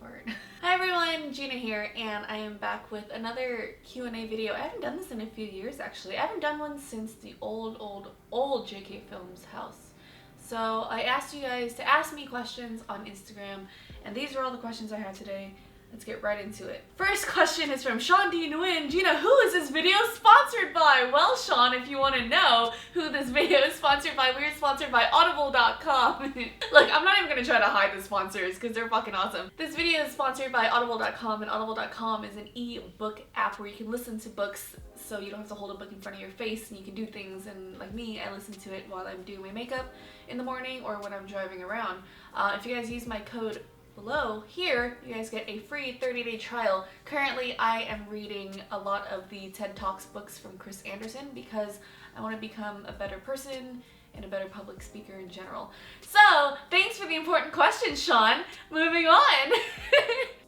fart. Hi everyone, Gina here, and I am back with another Q&A video. I haven't done this in a few years actually. I haven't done one since the old JK Films house. So I asked you guys to ask me questions on Instagram, and these are all the questions I have today. Let's get right into it. First question is from Sean D. Nguyen. Gina, who is this video sponsored by? Well, Sean, if you want to know who this video is sponsored by, we're sponsored by Audible.com. Look, I'm not even going to try to hide the sponsors because they're fucking awesome. This video is sponsored by Audible.com, and Audible.com is an e-book app where you can listen to books so you don't have to hold a book in front of your face and you can do things. And like me, I listen to it while I'm doing my makeup in the morning or when I'm driving around. If you guys use my code below here, you guys get a free 30-day trial. Currently, I am reading a lot of the TED Talks books from Chris Anderson because I want to become a better person and a better public speaker in general. So, thanks for the important question, Sean. Moving on.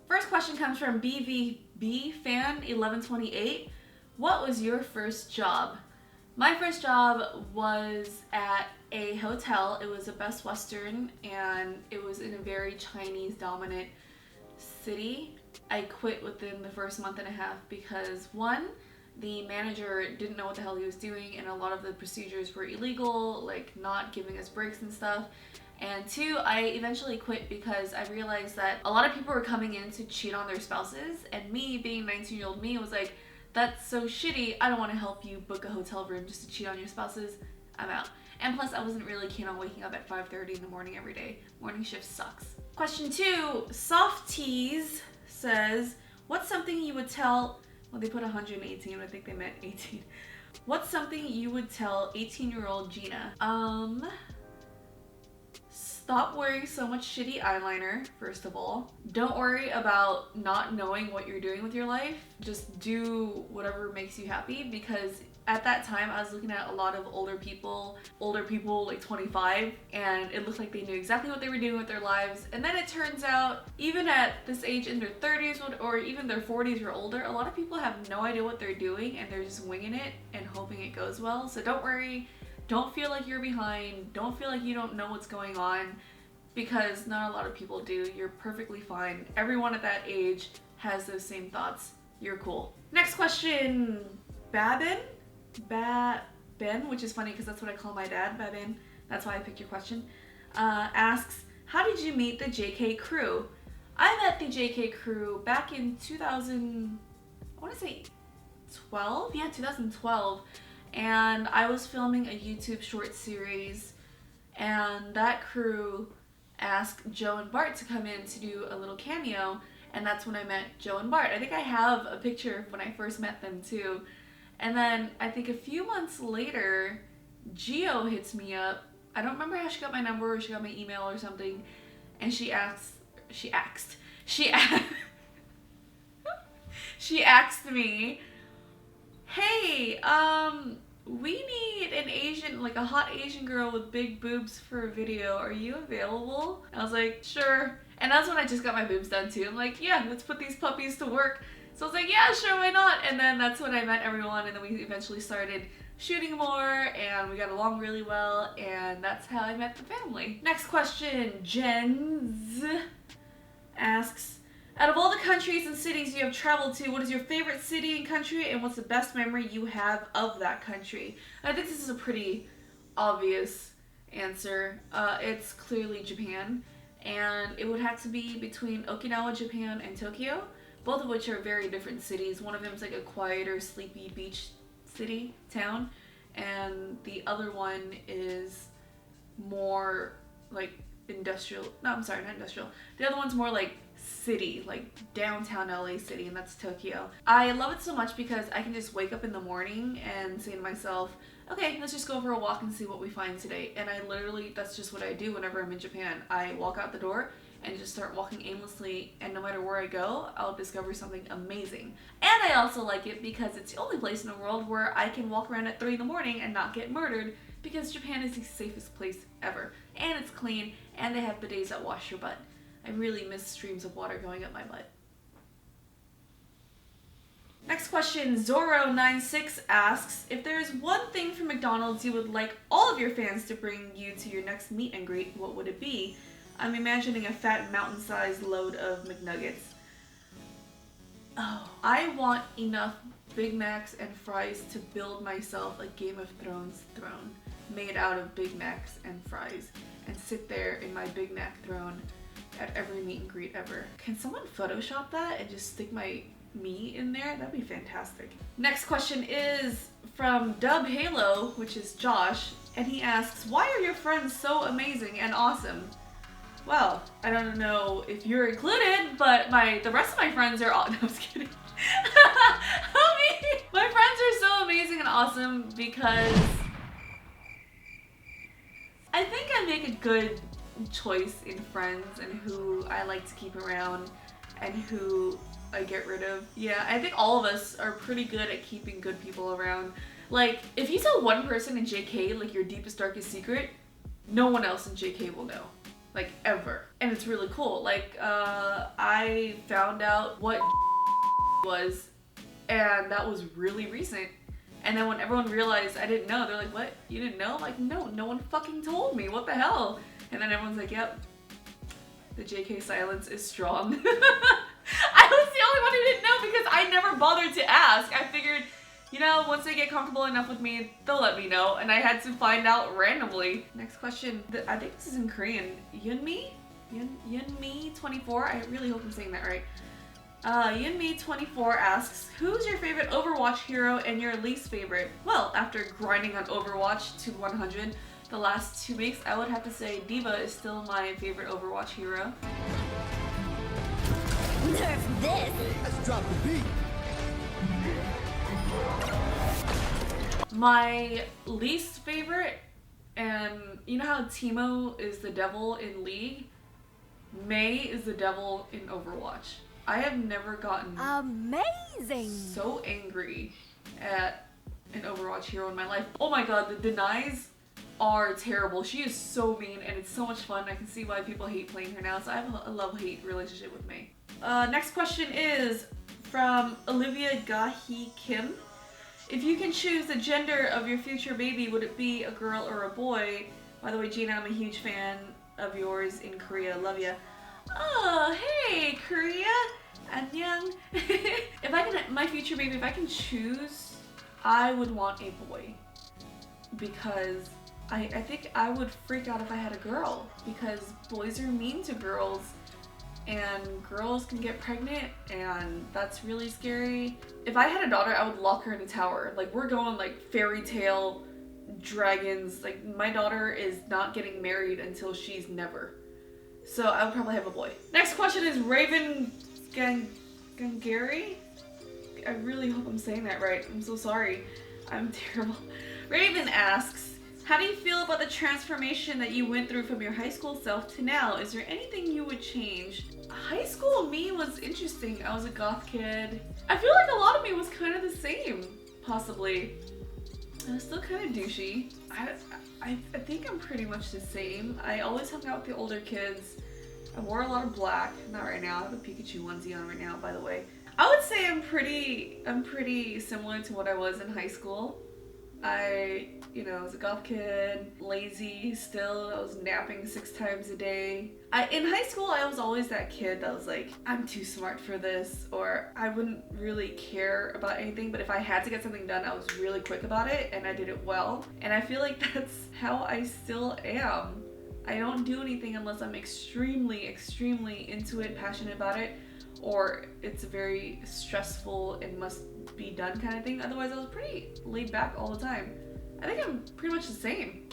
First question comes from BVB Fan 1128. What was your first job? My first job was at a hotel. It was a Best Western, and it was in a very Chinese dominant city. I quit within the first month and a half because one, the manager didn't know what the hell he was doing, and a lot of the procedures were illegal, like not giving us breaks and stuff. And two, I eventually quit because I realized that a lot of people were coming in to cheat on their spouses, and me, being 19-year-old me, was like, that's so shitty, I don't want to help you book a hotel room just to cheat on your spouses. I'm out. And plus, I wasn't really keen on waking up at 5:30 in the morning every day. Morning shift sucks. Question 2, Softies says, what's something you would tell, well, they put 118, I think they meant 18. What's something you would tell 18-year-old Gina? Stop wearing so much shitty eyeliner, first of all. Don't worry about not knowing what you're doing with your life. Just do whatever makes you happy, because at that time I was looking at a lot of older people like 25, and it looked like they knew exactly what they were doing with their lives. And then it turns out, even at this age in their 30s or even their 40s or older, a lot of people have no idea what they're doing and they're just winging it and hoping it goes well. So don't worry. Don't feel like you're behind. Don't feel like you don't know what's going on, because not a lot of people do. You're perfectly fine. Everyone at that age has those same thoughts. You're cool. Next question, Ben, which is funny because that's what I call my dad, Babin. That's why I picked your question. Asks, how did you meet the JK crew? I met the JK crew back in 2000, I want to say 12? Yeah, 2012. And I was filming a YouTube short series, and that crew asked Joe and Bart to come in to do a little cameo, and that's when I met Joe and Bart. I think I have a picture of when I first met them too. And then I think a few months later, Geo hits me up. I don't remember how she got my number, or she got my email or something, and she asked me, hey, we need an Asian, like a hot Asian girl with big boobs for a video. Are you available? I was like, sure. And that's when I just got my boobs done too. I'm like, yeah, let's put these puppies to work. So I was like, yeah, sure, why not? And then that's when I met everyone, and then we eventually started shooting more, and we got along really well, and that's how I met the family. Next question, Jens asks, out of all the countries and cities you have traveled to, what is your favorite city and country, and what's the best memory you have of that country? I think this is a pretty obvious answer. It's clearly Japan, and it would have to be between Okinawa, Japan, and Tokyo, both of which are very different cities. One of them is like a quieter, sleepy beach city, town, and the other one is more like industrial. No, I'm sorry, not industrial. The other one's more like city, like downtown LA city, and that's Tokyo. I love it so much because I can just wake up in the morning and say to myself, okay, let's just go for a walk and see what we find today. And I literally, that's just what I do whenever I'm in Japan. I walk out the door and just start walking aimlessly, and no matter where I go, I'll discover something amazing. And I also like it because it's the only place in the world where I can walk around at 3 in the morning and not get murdered, because Japan is the safest place ever. And it's clean, and they have bidets that wash your butt. I really miss streams of water going up my butt. Next question, Zoro96 asks, if there is one thing from McDonald's you would like all of your fans to bring you to your next meet and greet, what would it be? I'm imagining a fat mountain-sized load of McNuggets. Oh, I want enough Big Macs and fries to build myself a Game of Thrones throne made out of Big Macs and fries and sit there in my Big Mac throne at every meet and greet ever. Can someone Photoshop that and just stick me in there? That'd be fantastic. Next question is from Dub Halo, which is Josh, and he asks, why are your friends so amazing and awesome? Well, I don't know if you're included, but the rest of my friends are all, no, I'm just kidding. My friends are so amazing and awesome because I think I make a good choice in friends and who I like to keep around and who I get rid of. Yeah, I think all of us are pretty good at keeping good people around. Like, if you tell one person in JK, like, your deepest, darkest secret, no one else in JK will know. Like, ever. And it's really cool. Like, I found out what was, and that was really recent. And then when everyone realized I didn't know, they're like, what? You didn't know? I'm like, no, no one fucking told me. What the hell? And then everyone's like, yep, the JK silence is strong. I was the only one who didn't know because I never bothered to ask. I figured, you know, once they get comfortable enough with me, they'll let me know. And I had to find out randomly. Next question. I think this is in Korean. Yunmi? Yunmi24? I really hope I'm saying that right. Yunmi24 asks, who's your favorite Overwatch hero and your least favorite? Well, after grinding on Overwatch to 100 the last 2 weeks, I would have to say D.Va is still my favorite Overwatch hero. Nerf this! Let's drop the beat! My least favorite, and you know how Teemo is the devil in League? Mei is the devil in Overwatch. I have never gotten amazing so angry at an Overwatch hero in my life. Oh my god, the denies are terrible. She is so mean and it's so much fun. I can see why people hate playing her now, so I have a love-hate relationship with Mei. Next question is from Olivia Gahi Kim. If you can choose the gender of your future baby, would it be a girl or a boy? By the way, Gina, I'm a huge fan of yours in Korea. Love ya. Oh, hey, Korea. Annyeong. If I can, my future baby, if I can choose, I would want a boy. Because I think I would freak out if I had a girl. Because boys are mean to girls. And girls can get pregnant, and that's really scary. If I had a daughter, I would lock her in a tower. Like, we're going like fairy tale dragons. Like, my daughter is not getting married until she's never. So I would probably have a boy. Next question is Raven Gangari? I really hope I'm saying that right. I'm so sorry. I'm terrible. Raven asks, how do you feel about the transformation that you went through from your high school self to now? Is there anything you would change? High school me was interesting. I was a goth kid. I feel like a lot of me was kind of the same, possibly. I was still kind of douchey. I think I'm pretty much the same. I always hung out with the older kids. I wore a lot of black. Not right now. I have a Pikachu onesie on right now, by the way. I would say I'm pretty similar to what I was in high school. I was a goth kid, lazy still. I was napping 6 times a day. In high school, I was always that kid that was like, I'm too smart for this, or I wouldn't really care about anything, but if I had to get something done, I was really quick about it, and I did it well. And I feel like that's how I still am. I don't do anything unless I'm extremely, extremely into it, passionate about it, or it's very stressful and must be done kind of thing. Otherwise, I was pretty laid back all the time. I think I'm pretty much the same.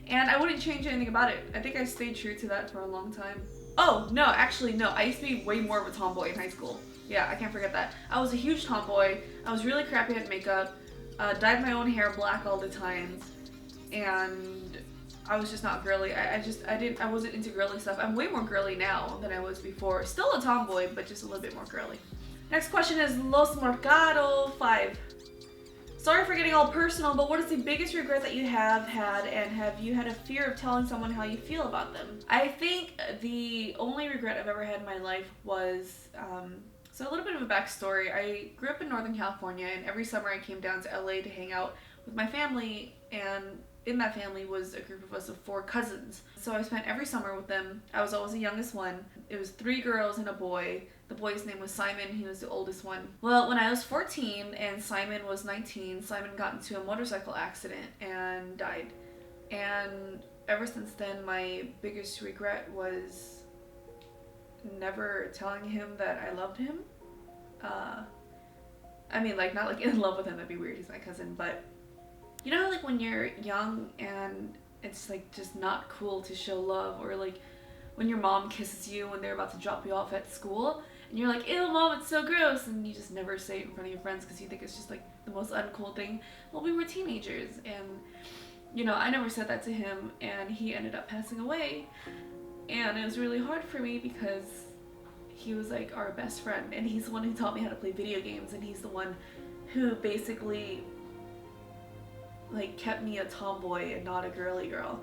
And I wouldn't change anything about it. I think I stayed true to that for a long time. Oh, no, actually, no. I used to be way more of a tomboy in high school. Yeah, I can't forget that. I was a huge tomboy. I was really crappy at makeup. Dyed my own hair black all the time. And I was just not girly. I wasn't into girly stuff. I'm way more girly now than I was before. Still a tomboy, but just a little bit more girly. Next question is Los Mercado 5. Sorry for getting all personal, but what is the biggest regret that you have had, and have you had a fear of telling someone how you feel about them? I think the only regret I've ever had in my life was, so a little bit of a backstory. I grew up in Northern California, and every summer I came down to LA to hang out with my family, and in that family was a group of us of 4 cousins. So I spent every summer with them. I was always the youngest one. It was 3 girls and a boy. The boy's name was Simon. He was the oldest one. Well, when I was 14 and Simon was 19, Simon got into a motorcycle accident and died. And ever since then, my biggest regret was never telling him that I loved him. I mean, like, not like in love with him, that'd be weird, he's my cousin, but you know how like when you're young and it's like just not cool to show love, or like when your mom kisses you when they're about to drop you off at school and you're like, ew mom, it's so gross, and you just never say it in front of your friends because you think it's just like the most uncool thing. Well, we were teenagers, and you know, I never said that to him, and he ended up passing away, and it was really hard for me because he was like our best friend, and he's the one who taught me how to play video games, and he's the one who basically like kept me a tomboy and not a girly girl.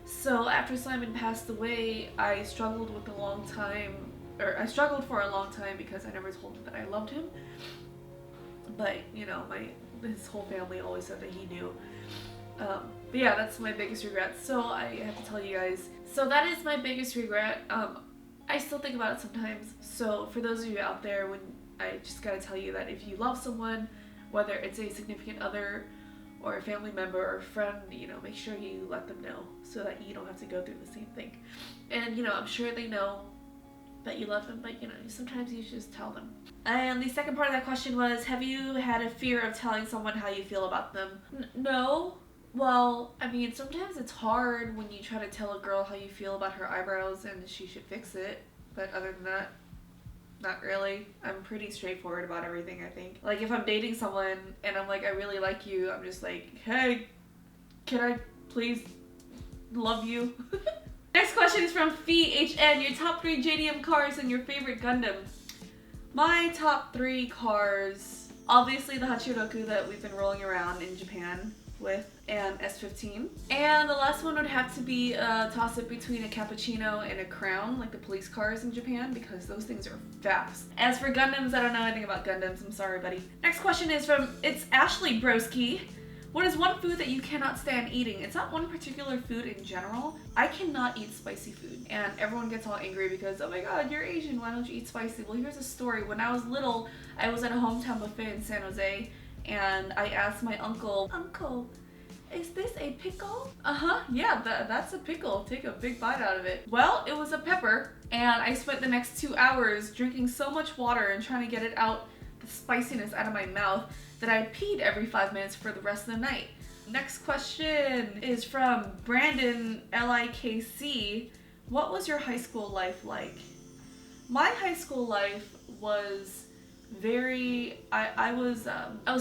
So after Simon passed away, I struggled for a long time because I never told him that I loved him. But you know, his whole family always said that he knew. But yeah, that's my biggest regret. So I have to tell you guys. So that is my biggest regret. I still think about it sometimes. So for those of you out there, I just gotta tell you that if you love someone, whether it's a significant other or a family member or a friend, you know, make sure you let them know so that you don't have to go through the same thing. And you know, I'm sure they know that you love them, but you know, sometimes you should just tell them. And the second part of that question was, have you had a fear of telling someone how you feel about them? No. Well, I mean, sometimes it's hard when you try to tell a girl how you feel about her eyebrows and she should fix it. But other than that, not really. I'm pretty straightforward about everything, I think. Like, if I'm dating someone and I'm like, I really like you, I'm just like, hey, can I please love you? Next question is from FHN. Your top 3 JDM cars and your favorite Gundam. My top 3 cars, obviously the Hachiroku that we've been rolling around in Japan with, and S15. And the last one would have to be a toss-up between a Cappuccino and a Crown, like the police cars in Japan, because those things are fast. As for Gundams, I don't know anything about Gundams. I'm sorry, buddy. Next question is from, it's Ashley Broski. What is one food that you cannot stand eating? It's not one particular food in general. I cannot eat spicy food, and everyone gets all angry because, oh my god, you're Asian, why don't you eat spicy? Well, here's a story. When I was little, I was at a hometown buffet in San Jose, and I asked my uncle, Uncle, is this a pickle? Yeah, that's a pickle. Take a big bite out of it. Well, it was a pepper, and I spent the next 2 hours drinking so much water and trying to get it out, the spiciness out of my mouth, that I peed every 5 minutes for the rest of the night. Next question is from Brandon LIKC. What was your high school life like? My high school life was I was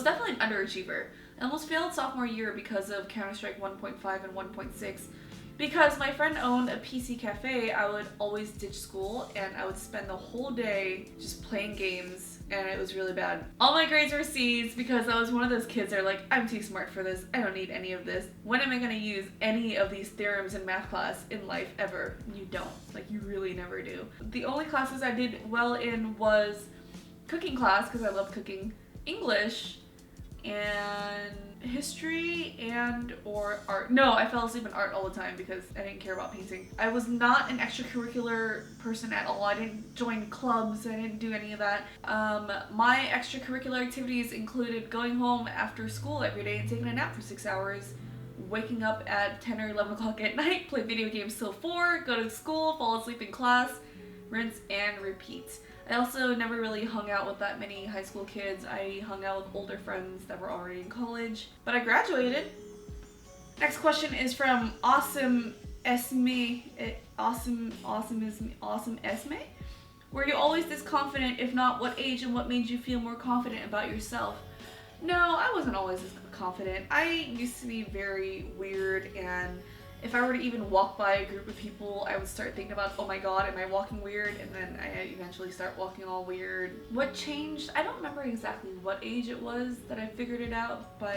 definitely an underachiever. I almost failed sophomore year because of Counter-Strike 1.5 and 1.6. Because my friend owned a PC cafe, I would always ditch school and I would spend the whole day just playing games, and it was really bad. All my grades were C's because I was one of those kids that are like, I'm too smart for this, I don't need any of this. When am I going to use any of these theorems in math class in life ever? You don't. Like, you really never do. The only classes I did well in was cooking class, because I love cooking, English, and history and or art. No, I fell asleep in art all the time because I didn't care about painting. I was not an extracurricular person at all. I didn't join clubs, I didn't do any of that. My extracurricular activities included going home after school every day and taking a nap for 6 hours, waking up at 10 or 11 o'clock at night, play video games till 4, go to school, fall asleep in class, rinse and repeat. I also never really hung out with that many high school kids. I hung out with older friends that were already in college, but I graduated. Next question is from Awesome Esme. Awesome Esme? Were you always this confident? If not, what age and what made you feel more confident about yourself? No, I wasn't always this confident. I used to be very weird, and if I were to even walk by a group of people, I would start thinking about, oh my god, am I walking weird? And then I eventually start walking all weird. What changed? I don't remember exactly what age it was that I figured it out, but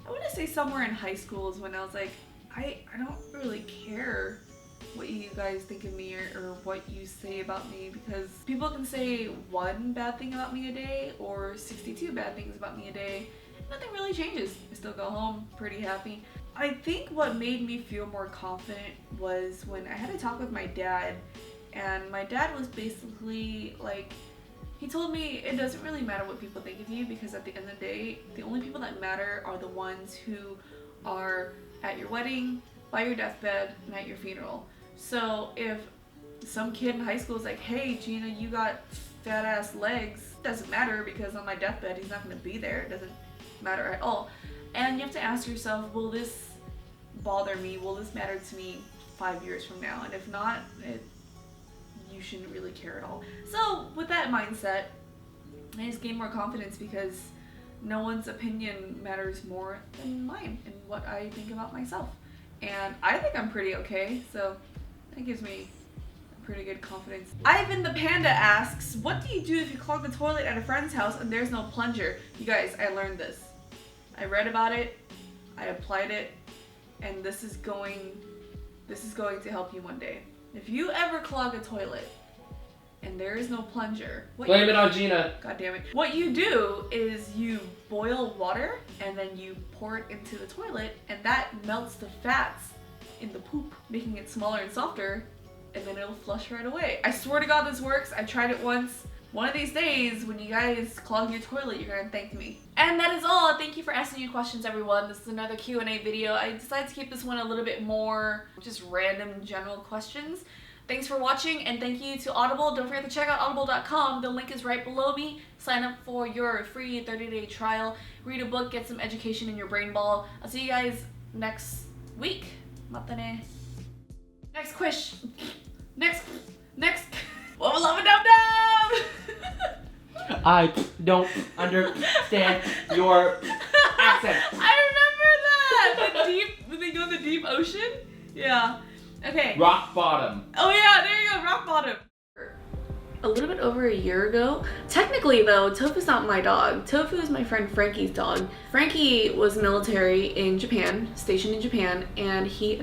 I want to say somewhere in high school is when I was like, I don't really care what you guys think of me or what you say about me, because people can say one bad thing about me a day or 62 bad things about me a day. Nothing really changes. I still go home pretty happy. I think what made me feel more confident was when I had a talk with my dad, and my dad was basically like, he told me it doesn't really matter what people think of you, because at the end of the day, the only people that matter are the ones who are at your wedding, by your deathbed, and at your funeral. So if some kid in high school is like, hey Gina, you got fat ass legs, doesn't matter, because on my deathbed he's not going to be there. It doesn't matter at all. And you have to ask yourself, will this bother me? Will this matter to me 5 years from now? And if not, you shouldn't really care at all. So with that mindset, I just gained more confidence, because no one's opinion matters more than mine and what I think about myself. And I think I'm pretty okay, so that gives me pretty good confidence. Ivan the Panda asks, what do you do if you clog the toilet at a friend's house and there's no plunger? You guys, I learned this. I read about it, I applied it, and this is going to help you one day. If you ever clog a toilet and there is no plunger, blame it on Gina. God damn it. What you do is you boil water and then you pour it into the toilet, and that melts the fats in the poop, making it smaller and softer, and then it'll flush right away. I swear to God this works. I tried it once. One of these days, when you guys clog your toilet, you're gonna thank me. And that is all. Thank you for asking your questions, everyone. This is another Q&A video. I decided to keep this one a little bit more just random general questions. Thanks for watching, and thank you to Audible. Don't forget to check out audible.com. The link is right below me. Sign up for your free 30-day trial. Read a book, get some education in your brain ball. I'll see you guys next week. Matane. Next question. Next. Wubba lubba dub dub! I don't understand your accent. I remember that! When they go in the deep ocean? Yeah. Okay. Rock bottom. Oh yeah, there you go, rock bottom. A little bit over a year ago. Technically though, Tofu's not my dog. Tofu is my friend Frankie's dog. Frankie was military in Japan, stationed in Japan, and he adopted